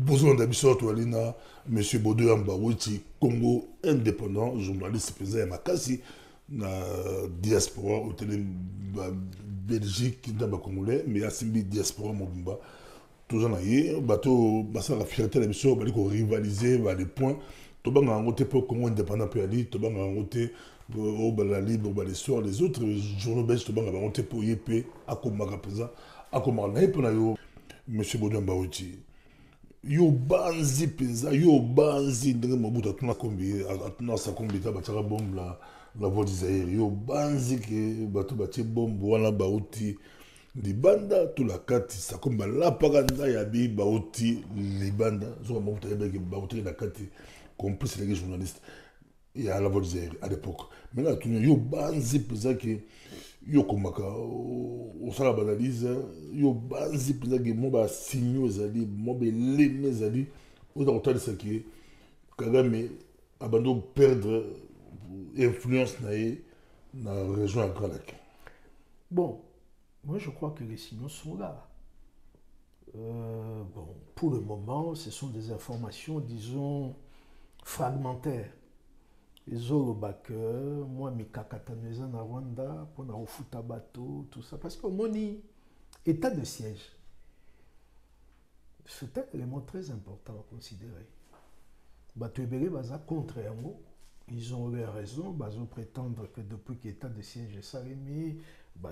besoin d'habitude to alina monsieur Bodo Yamba Witi Congo indépendant journaliste président Makasi na diaspora au télé Belgique dans le Congolais mais asimbi diaspora mobimba toujours na ye bato basa la fierté la mission bali ko rivaliser ba les points to banga ngote pour Congo indépendant pe ali to banga ngote au bala libre ba les soirs les autres journaux belges to banga ngote pour yep akomaka présent akomaka na pe na yo monsieur Bodo Yamba Witi yo banzi penza yo banzi ndenge Mobutu atuna kombi atuna sa kombi ta bataka bombe la voix d'Isaïe yo banzi ke bato batie bombe wana bauti libanda to la kati sa komba la paganda ya bi bauti libanda zo Mobutu yebeke bauti na kati complice les journalistes et à la voix d'Isaïe à l'époque maintenant atuna yo banzi penza ke yo komaka au sala banalise yo banzi penza ke mo ba signo ezali mo beleme ezali oza kotalisa ke Kagame abando perdre influence dans la région à Grand Lac. Bon, moi je crois que les signaux sont là. Bon, pour le moment, ce sont des informations, disons, fragmentaires. Les Olobak, moi, Mikakataneza na Rwanda, pour na Ofuta bateau, tout ça. Parce que mon état de siège, c'est un élément très important à considérer. Bateau Ebele baza contre Yango. Ils ont eu raison, ils ont prétendre que depuis que l'état de siège est salémé,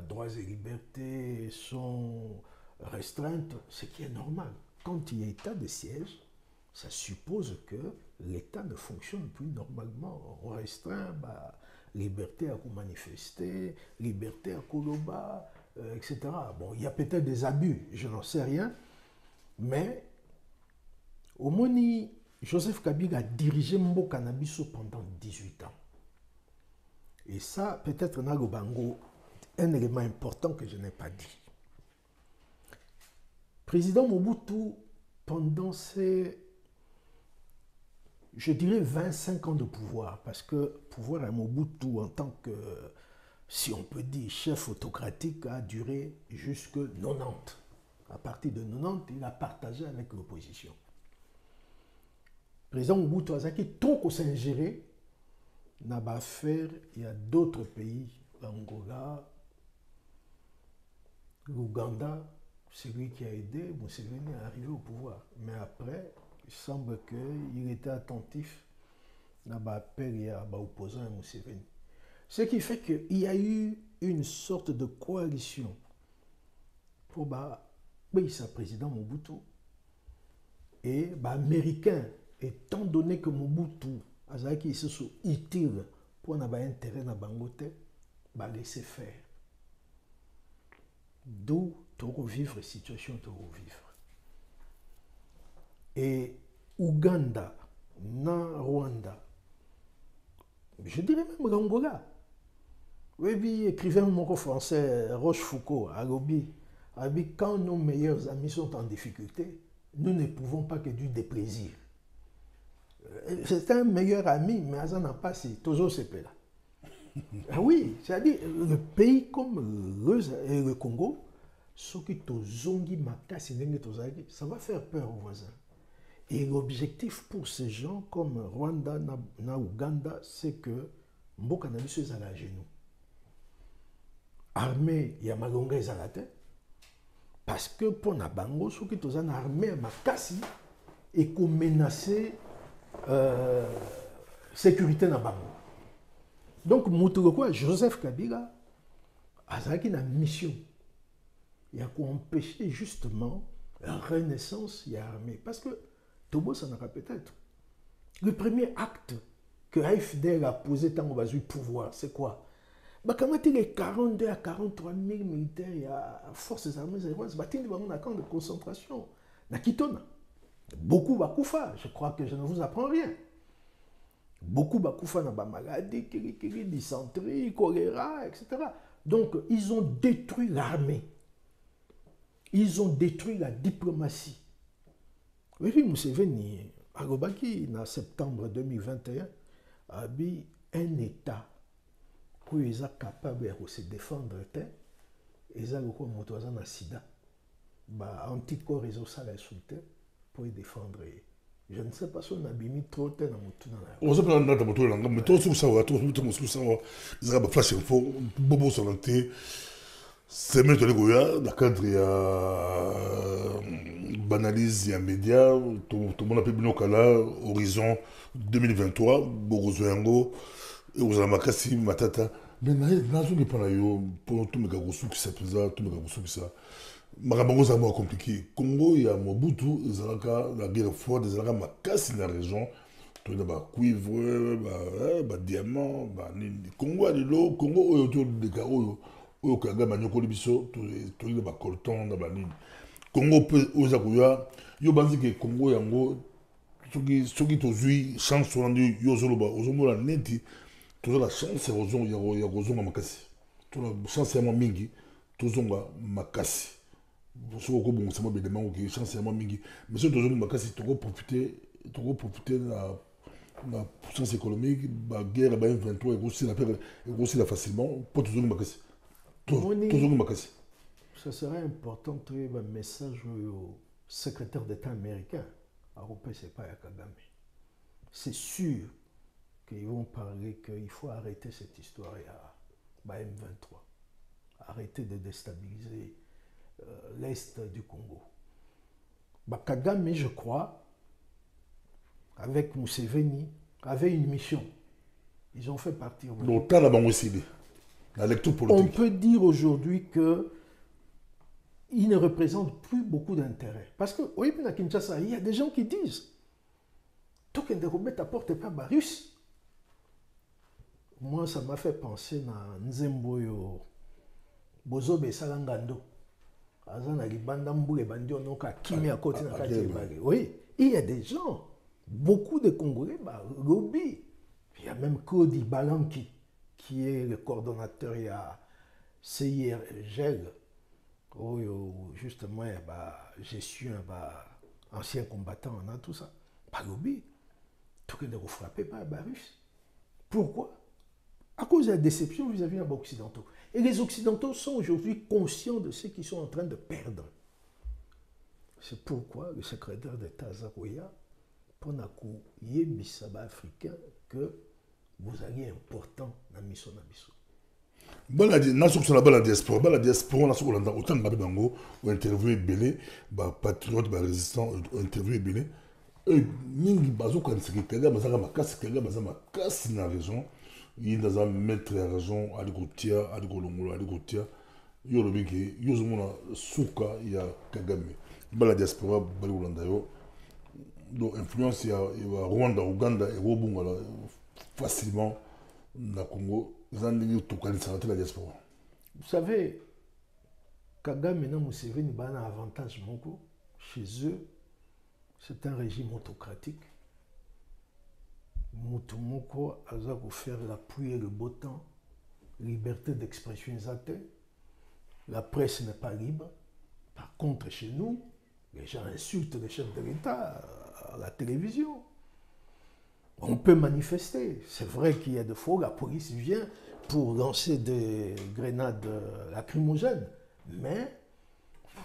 droits et libertés sont restreintes, ce qui est normal. Quand il y a état de siège, ça suppose que l'État ne fonctionne plus normalement. On restreint liberté à manifester, liberté à koloba, etc. Bon, il y a peut-être des abus, je n'en sais rien, mais au Moni, Joseph Kabila a dirigé Mboka Nabiso pendant 18 ans. Et ça, peut-être, Nagobango, un élément important que je n'ai pas dit. Président Mobutu, pendant ses, je dirais, 25 ans de pouvoir, parce que pouvoir à Mobutu en tant que, si on peut dire, chef autocratique, a duré jusque 90. À partir de 90, il a partagé avec l'opposition. Le président Mobutu Azaki, tant qu'on s'est ingéré, n'a pas affaire, il y a d'autres pays, l'Angola, l'Ouganda, c'est lui qui a aidé Museveni à arriver au pouvoir. Mais après, il semble qu'il était attentif, n'a pas appel, il y a opposant à Museveni. Ce qui fait qu'il y a eu une sorte de coalition pour le président Mobutu et Américain. Étant donné que Mobutu Azaki se sont utiles pour n'avoir intérêt dans Bangote, laisser faire. D'où tu revivre situation tu revivre. Et Ouganda, Rwanda, je dirais même l'Angola. Oui, écrivain mon français Rochefoucauld, Agobi, quand nos meilleurs amis sont en difficulté, nous ne pouvons pas que du déplaisir. C'est un meilleur ami, mais ça n'a pas si toujours ce là. Ah oui, c'est-à-dire le pays comme le Congo, ce qui tozongi makasi ndenge tozaki, ça va faire peur aux voisins. Et l'objectif pour ces gens comme Rwanda na Ouganda, c'est que mboka na biso ezala à genoux. Armée ya malonga ezala te, parce que pour na bango ce qui tozana armée makasi et qu'on menacer sécurité na bango. Donc Moutouko Joseph Kabila a une mission. Il y a qu'à empêcher justement la renaissance de l'armée. Parce que Tobo s'en aura peut-être. Le premier acte que AFDL a posé tant qu'on va pouvoir, c'est quoi? Quand il y a 42 à 43 000 militaires, il y a forces armées, il y a un camp de concentration. Na Kitona. Beaucoup Bakoufa, je crois que je ne vous apprends rien. Beaucoup Bakoufa na ba maladie, dysenterie, choléra, etc. Donc, ils ont détruit l'armée. Ils ont détruit la diplomatie. Oui, Museveni, Agobaki, en septembre 2021, a mis un État où ils sont capables de se défendre. Ils ont un sida. Anticorps, ils ont ça insulté. pour y défendre. Je ne sais pas si on a mis trop de temps dans mon tour. On s'est pas dans ton tour, mais toi, tout ça, ils ont flash info, bobo sur la télé. C'est même dans le cadre, il y a banalise, il y a média, tout le monde a pu bien Horizon 2023, Bogozoyango, et vous avez makasi, matata. Mais là, je ne pas là, pour tout le monde qui s'est présent, tout le monde qui s'est Marabango, c'est compliqué. Congo, il y a Mobutu, la guerre forte, il y a makasi dans la région. Il y a cuivre, diamant, Congo, il y a l'eau, Congo, il y a autour des carreaux. Oyo kaga banyoko libiso to ile ba colton na banini Congo peut oza kuya yo banzi ke Congo yango soki tozui chance onandi yo zoloba ozomola neti tozo la chance ya kozonga makasi to la chance ya mingi tozonga makasi soko ko bongo sama bedema ko chance ya mingi mais so tozonga makasi toko profiter na puissance économique ba guerre ba M23 et aussi la facilement pour tozonga makasi. Ce serait important de trouver un message au secrétaire d'État américain. C'est pas Kagame. C'est sûr qu'ils vont parler qu'il faut arrêter cette histoire à M23. Arrêter de déstabiliser l'Est du Congo. Kagame, je crois, avec Museveni, avait une mission. Ils ont fait partir. On peut dire aujourd'hui que il ne représente plus beaucoup d'intérêt. Parce que, oui, à Kinshasa, il y a des gens qui disent tout que de remettre à porte pas Barus. Moi, ça m'a fait penser à Nzemboyo, Bozobe Salangando. Oui, il y a des gens, beaucoup de Congolais, lobby. Il y a même Cody Balanki, qui est le coordonnateur, il y a CIRGEL, où justement, je suis un ancien combattant, on a tout ça. Pas lobby. Tout le monde frappé par Barus. Pourquoi? À cause de la déception vis-à-vis des Occidentaux. Et les Occidentaux sont aujourd'hui conscients de ce qu'ils sont en train de perdre. C'est pourquoi le secrétaire d'État Zarouya, pour Nakou Yébissaba africain, que vous allez important dans la mission. La diaspora, la diaspora, autant de Bango, ou interviewé Belé, patriote, résistant, interviewé Belé. Mingi bazo quand c'est quelqu'un, bazaka makasi, quelqu'un bazaka makasi na région. Il dans un maître à région, à l'Igotia, à l'Igolongo, à l'Igotia. Yo le bigi, yo zomona souka ya Kagame. La diaspora, balulanda yo. Donc influence ya Rwanda, Ouganda et Robunga facilement na Congo. La diaspora. Vous savez, Kagame et Museveni ont un avantage chez eux. C'est un régime autocratique. Moutoumoko a faire la pluie et le beau temps, liberté d'expression exacte. La presse n'est pas libre. Par contre, chez nous, les gens insultent les chefs de l'État à la télévision. On peut manifester. C'est vrai qu'il y a des fois, la police vient pour lancer des grenades lacrymogènes. Mais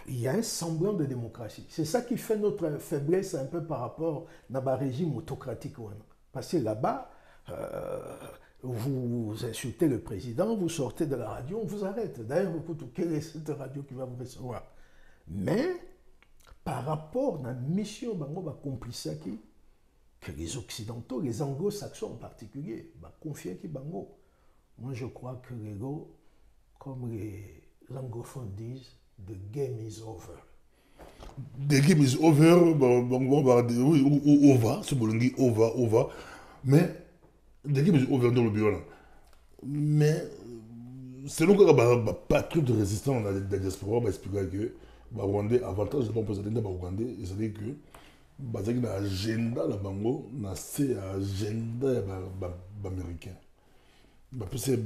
il y a un semblant de démocratie. C'est ça qui fait notre faiblesse un peu par rapport à un régime autocratique. Parce que là-bas, vous insultez le président, vous sortez de la radio, on vous arrête. D'ailleurs, quelle est cette radio qui va vous recevoir? Mais par rapport à la mission Bango Complicaki, que les Occidentaux, les Anglo-Saxons en particulier, confient qui Bango. Moi, je crois que les gars, comme les anglophones disent, the game is over. The game is over, oui, over, c'est bolongi, over. Mais, the game is over dans le bureau. Mais, c'est donc que pas trop de résistance dans la diaspora, expliquer que, Rwandais, avantage de bon président, Rwandais, c'est-à-dire que, bazaki na agenda la bango na c'est agenda ya américain parce que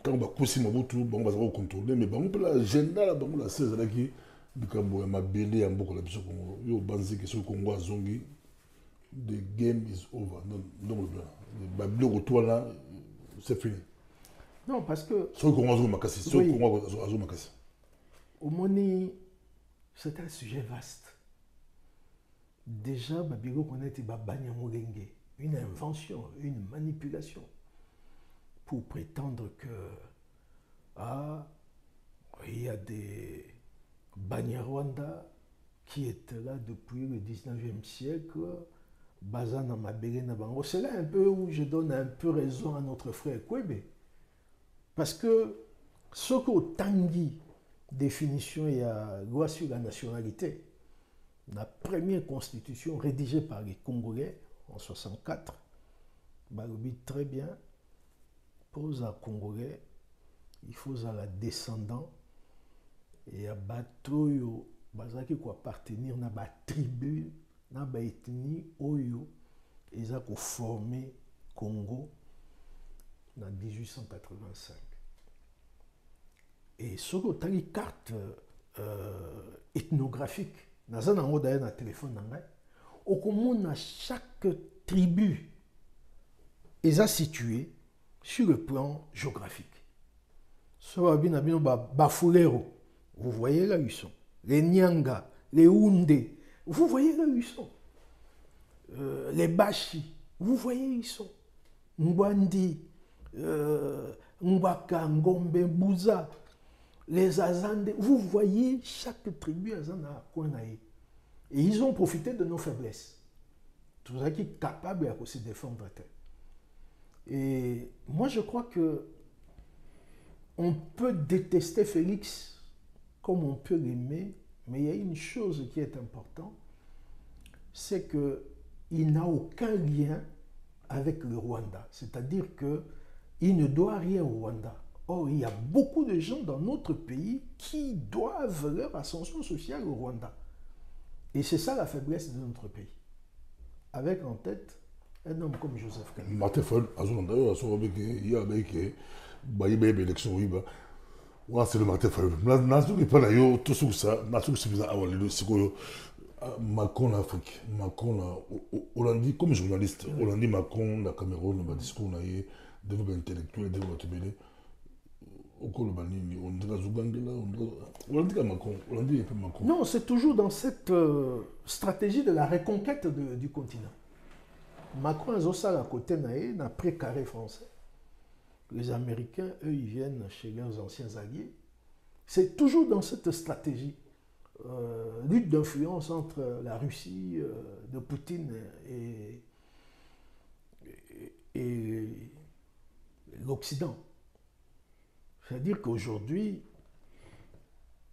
quand ba kosi Mobutu bango bazako contrôler mais bango pe l'agenda la bango la c'est zalaki bikambo ya mabele ya mboko la biso Congo yo banzi ke so Congo azongi the game is over donc ba biloko to là c'est fini non parce que so Congo azongi makasi so Congo azongi makasi au moni c'est un sujet vaste. déjà, Babiro connaît Banyamulenge, une invention, une manipulation, pour prétendre que il y a des Banyarwanda qui étaient là depuis le 19e siècle, Bazana Mabere Nabango. C'est là un peu où je donne un peu raison à notre frère Kwebe. Parce que ce qu'au Tanguy, définition, il y a loi sur la nationalité, la première constitution rédigée par les Congolais en 64, Balobi très bien, pose à Congolais, il faut à la descendant et à Batoyo, Bazaki quoi appartenir à la tribu, à la ethnie Oyo, et ça qu'on formé Congo en 1885. Et ce que tu as une carte ethnographique, dans un téléphone, au commun, chaque tribu est située sur le plan géographique. Bafulero, vous voyez là où ils sont. Les Nyanga, les Houndé, vous voyez là où ils sont. Les Bashi, vous voyez où ils sont. Mbandi, Mbaka, Ngombe, Bouza, les Azande, vous voyez chaque tribu Azana Kouanaï. Et ils ont profité de nos faiblesses. Tout ça qui est capable de se défendre. Et moi je crois que on peut détester Félix comme on peut l'aimer, mais il y a une chose qui est importante, c'est qu'il n'a aucun lien avec le Rwanda. C'est-à-dire qu'il ne doit rien au Rwanda. Or, il y a beaucoup de gens dans notre pays qui doivent leur ascension sociale au Rwanda. Et c'est ça la faiblesse de notre pays. Avec en tête un homme comme Joseph Kabila. Martin Fayol, il y a une élection. C'est le Martin Fayol. Je pas là, tout ça, Macron en Afrique, Macron Hollande comme journaliste, Hollande Macron, la Cameroun, le discours, développement intellectuel, développement télé. Non, c'est toujours dans cette stratégie de la reconquête du continent. Macron a ça à côté d'un précaré français. Les Américains, eux, ils viennent chez leurs anciens alliés. C'est toujours dans cette stratégie. Lutte d'influence entre la Russie de Poutine et l'Occident. C'est-à-dire qu'aujourd'hui,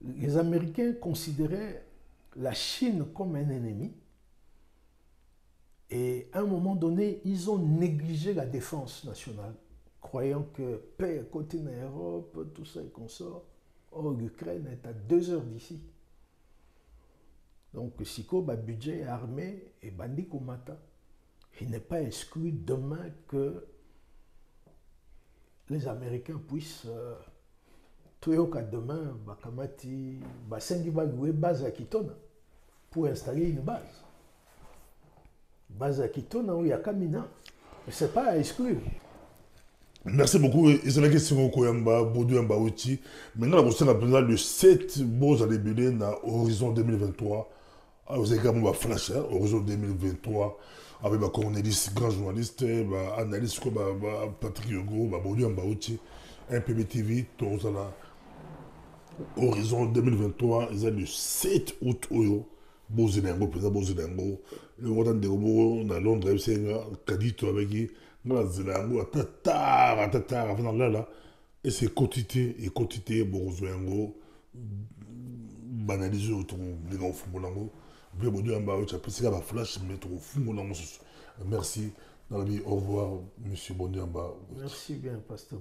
les Américains considéraient la Chine comme un ennemi et à un moment donné, ils ont négligé la défense nationale, croyant que paix à côté de l'Europe, tout ça et consort. Or, l'Ukraine est à 2 heures d'ici. Donc, Siko, budget armé et Bandi Komata. Il n'est pas exclu demain que les Américains puissent demain Bakamati Basengi Bagoué base à Kitona pour installer une base. Base à Kitona où il y a Kamina. Ce n'est pas à exclure. Merci beaucoup. Et c'est la question Koyamba, Bodo Mbauti. Maintenant, on a besoin de 7 beaux années dans Horizon 2023. Vous avez également Flash, Horizon 2023. Avec ma journaliste, grand journaliste, analyste comme Patrick Yogo, Bodo Mbauti, MPB-TV, tout ça. Horizon 2023, ils ont le 7 août, Bozilengo, président Bozilengo, le Rwanda de Robo, dans Londres, c'est Kadito avec qui, dans la Zelango, à Tatar, avant là, et c'est quantité, Bozilengo, banalisé autour des grands Fumolango, bien bon Dieu, tu as pris la flash, mais trop Fumolango. Merci, dans la vie, au revoir, monsieur Bondiamba. Merci bien, Pasteur.